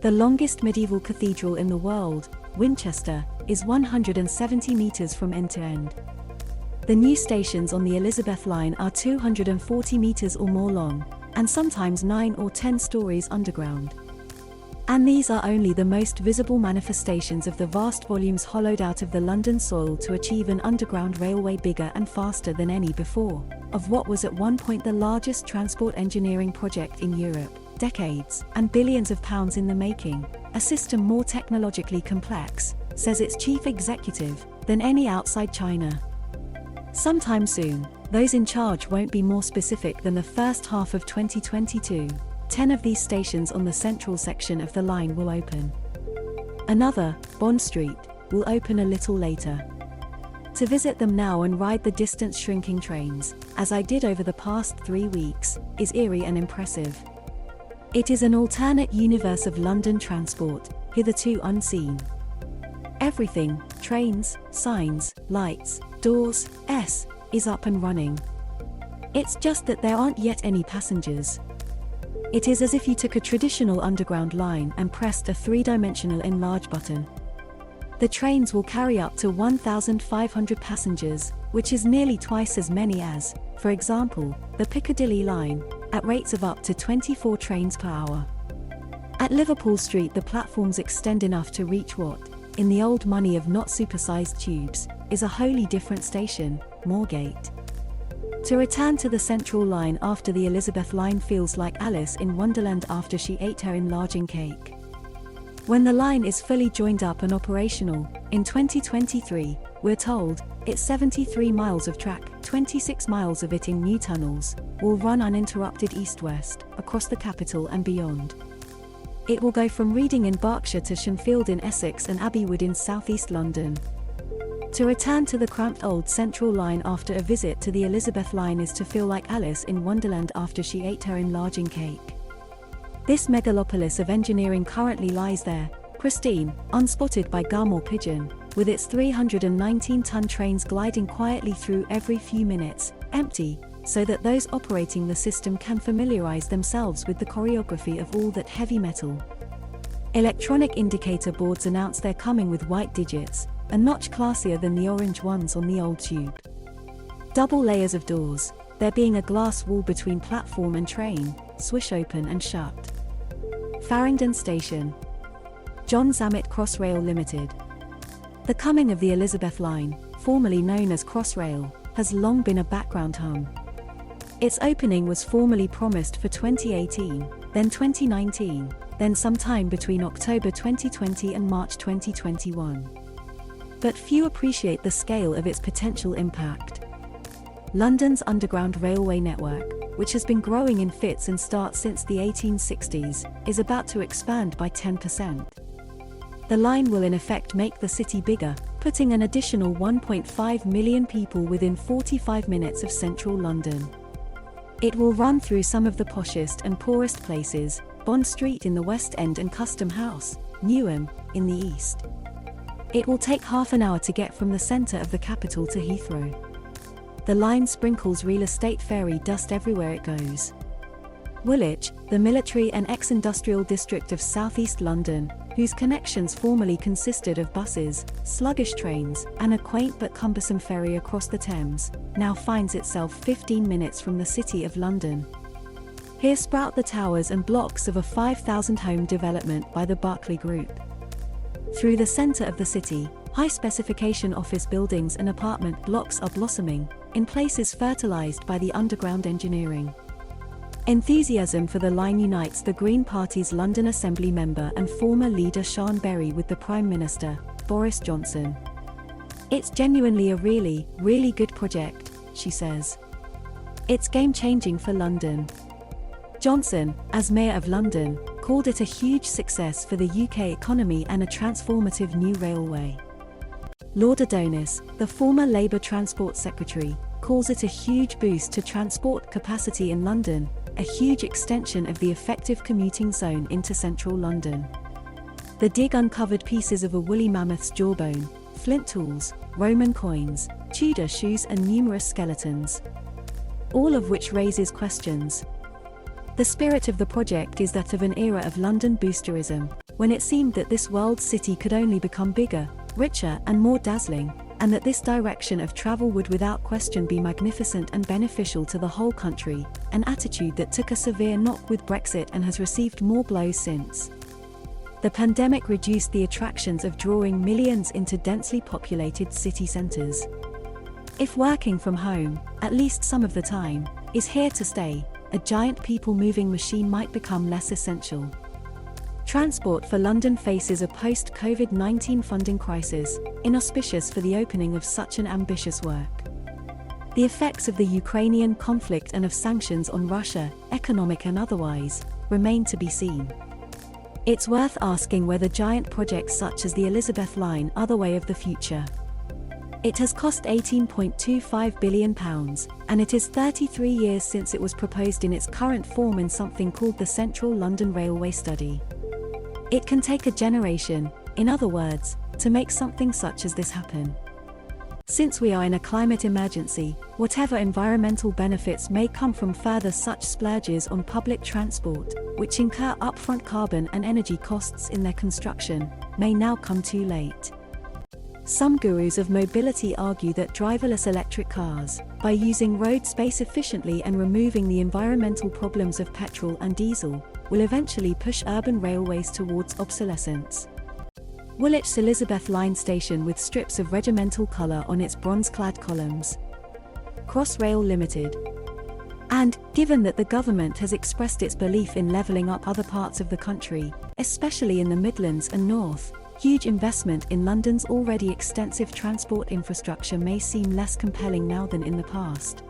The longest medieval cathedral in the world, Winchester, is 170 meters from end to end. The new stations on the Elizabeth line are 240 meters or more long, and sometimes 9 or 10 stories underground. And these are only the most visible manifestations of the vast volumes hollowed out of the London soil to achieve an underground railway bigger and faster than any before, of what was at one point the largest transport engineering project in Europe, decades and billions of pounds in the making, a system more technologically complex, says its chief executive, than any outside China. Sometime soon, those in charge won't be more specific than the first half of 2022. 10 of these stations on the central section of the line will open. Another, Bond Street, will open a little later. To visit them now and ride the distance-shrinking trains, as I did over the past 3 weeks, is eerie and impressive. It is an alternate universe of London transport, hitherto unseen. Everything, trains, signs, lights, doors, is up and running. It's just that there aren't yet any passengers. It is as if you took a traditional underground line and pressed a 3-dimensional enlarge button. The trains will carry up to 1,500 passengers, which is nearly twice as many as, for example, the Piccadilly line, at rates of up to 24 trains per hour. At Liverpool Street, the platforms extend enough to reach what, in the old money of not supersized tubes, is a wholly different station, Moorgate. To return to the Central line after the Elizabeth line feels like Alice in Wonderland after she ate her enlarging cake. When the line is fully joined up and operational, in 2023, we're told, its 73 miles of track, 26 miles of it in new tunnels, will run uninterrupted east-west, across the capital and beyond. It will go from Reading in Berkshire to Shenfield in Essex and Abbeywood in southeast London. To return to the cramped old Central line after a visit to the Elizabeth line is to feel like Alice in Wonderland after she ate her enlarging cake. This megalopolis of engineering currently lies there, pristine, unspotted by gum or pigeon, with its 319-ton trains gliding quietly through every few minutes, empty, so that those operating the system can familiarize themselves with the choreography of all that heavy metal. Electronic indicator boards announce they're coming with white digits, a notch classier than the orange ones on the old tube. Double layers of doors, there being a glass wall between platform and train, swish open and shut. Farringdon Station. John Zammit Crossrail Limited. The coming of the Elizabeth line, formerly known as Crossrail, has long been a background hum. Its opening was formally promised for 2018, then 2019, then sometime between October 2020 and March 2021. But few appreciate the scale of its potential impact. London's underground railway network, which has been growing in fits and starts since the 1860s, is about to expand by 10%. The line will in effect make the city bigger, putting an additional 1.5 million people within 45 minutes of central London. It will run through some of the poshest and poorest places, Bond Street in the West End and Custom House, Newham, in the east. It will take half an hour to get from the centre of the capital to Heathrow. The line sprinkles real estate fairy dust everywhere it goes. Woolwich, the military and ex-industrial district of southeast London, whose connections formerly consisted of buses, sluggish trains, and a quaint but cumbersome ferry across the Thames, now finds itself 15 minutes from the City of London. Here sprout the towers and blocks of a 5,000-home development by the Berkeley Group. Through the centre of the city, high-specification office buildings and apartment blocks are blossoming, in places fertilised by the underground engineering. Enthusiasm for the line unites the Green Party's London Assembly member and former leader Sean Berry with the Prime Minister, Boris Johnson. "It's genuinely a really, really good project," she says. "It's game-changing for London." Johnson, as Mayor of London, called it a huge success for the UK economy and a transformative new railway. Lord Adonis, the former Labour Transport Secretary, calls it a huge boost to transport capacity in London, a huge extension of the effective commuting zone into central London. The dig uncovered pieces of a woolly mammoth's jawbone, flint tools, Roman coins, Tudor shoes and numerous skeletons. All of which raises questions. The spirit of the project is that of an era of London boosterism, when it seemed that this world city could only become bigger, richer and more dazzling, and that this direction of travel would without question be magnificent and beneficial to the whole country, an attitude that took a severe knock with Brexit and has received more blows since. The pandemic reduced the attractions of drawing millions into densely populated city centres. If working from home, at least some of the time, is here to stay, a giant people-moving machine might become less essential. Transport for London faces a post-COVID-19 funding crisis, inauspicious for the opening of such an ambitious work. The effects of the Ukrainian conflict and of sanctions on Russia, economic and otherwise, remain to be seen. It's worth asking whether giant projects such as the Elizabeth Line are the way of the future. It has cost £18.25 billion, and it is 33 years since it was proposed in its current form in something called the Central London Railway Study. It can take a generation, in other words, to make something such as this happen. Since we are in a climate emergency, whatever environmental benefits may come from further such splurges on public transport, which incur upfront carbon and energy costs in their construction, may now come too late. Some gurus of mobility argue that driverless electric cars, by using road space efficiently and removing the environmental problems of petrol and diesel, will eventually push urban railways towards obsolescence. Woolwich's Elizabeth Line station with strips of regimental colour on its bronze-clad columns. Crossrail Limited. And, given that the government has expressed its belief in levelling up other parts of the country, especially in the Midlands and North, huge investment in London's already extensive transport infrastructure may seem less compelling now than in the past.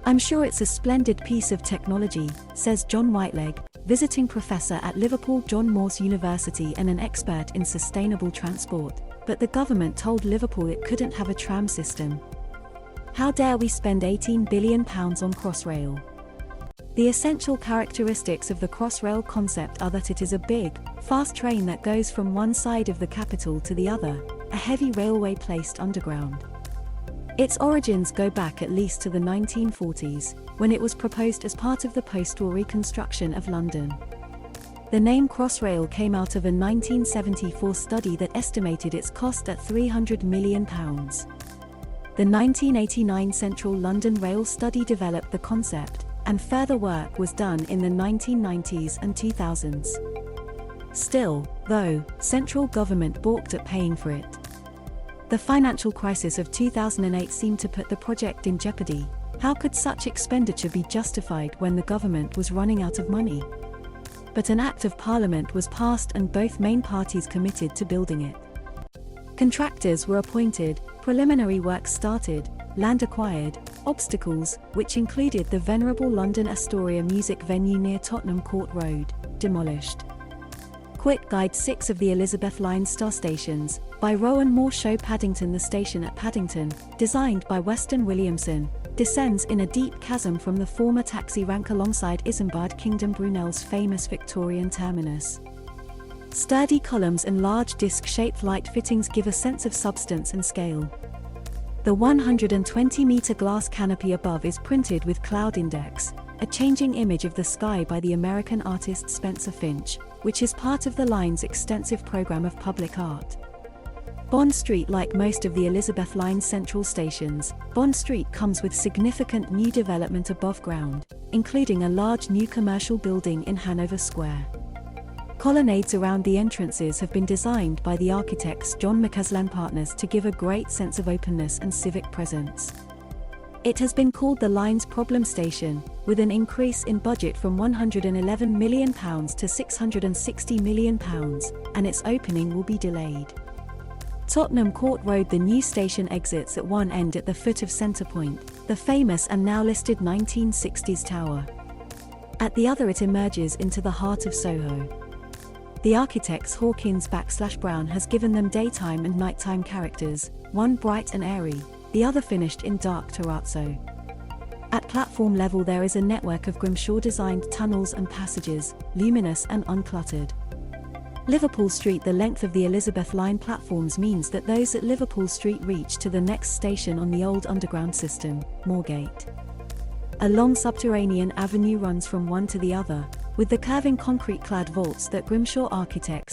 "I'm sure it's a splendid piece of technology," says John Whiteleg, visiting professor at Liverpool John Moores University and an expert in sustainable transport, "but the government told Liverpool it couldn't have a tram system. How dare we spend £18 billion on Crossrail?" The essential characteristics of the Crossrail concept are that it is a big, fast train that goes from one side of the capital to the other, a heavy railway placed underground. Its origins go back at least to the 1940s, when it was proposed as part of the post-war reconstruction of London. The name Crossrail came out of a 1974 study that estimated its cost at £300 million. The 1989 Central London Rail study developed the concept, and further work was done in the 1990s and 2000s. Still, though, central government balked at paying for it. The financial crisis of 2008 seemed to put the project in jeopardy. How could such expenditure be justified when the government was running out of money? But an Act of Parliament was passed and both main parties committed to building it. Contractors were appointed, preliminary works started, land acquired, obstacles, which included the venerable London Astoria music venue near Tottenham Court Road, demolished. Quick Guide 6 of the Elizabeth Line star stations, by Rowan Moore show Paddington. The station at Paddington, designed by Weston Williamson, descends in a deep chasm from the former taxi rank alongside Isambard Kingdom Brunel's famous Victorian terminus. Sturdy columns and large disc-shaped light fittings give a sense of substance and scale. The 120-metre glass canopy above is printed with Cloud Index, a changing image of the sky by the American artist Spencer Finch, which is part of the line's extensive programme of public art. Bond Street. Like most of the Elizabeth Line central stations, Bond Street comes with significant new development above ground, including a large new commercial building in Hanover Square. Colonnades around the entrances have been designed by the architects John McCausland Partners to give a great sense of openness and civic presence. It has been called the line's problem station, with an increase in budget from £111 million to £660 million, and its opening will be delayed. Tottenham Court Road. The new station exits at one end at the foot of Centre Point, the famous and now listed 1960s tower. At the other it emerges into the heart of Soho. The architect's Hawkins/Brown has given them daytime and nighttime characters, one bright and airy, the other finished in dark terrazzo. At platform level there is a network of Grimshaw-designed tunnels and passages, luminous and uncluttered. Liverpool Street. The length of the Elizabeth Line platforms means that those at Liverpool Street reach to the next station on the old underground system, Moorgate. A long subterranean avenue runs from one to the other, with the curving concrete-clad vaults that Grimshaw architects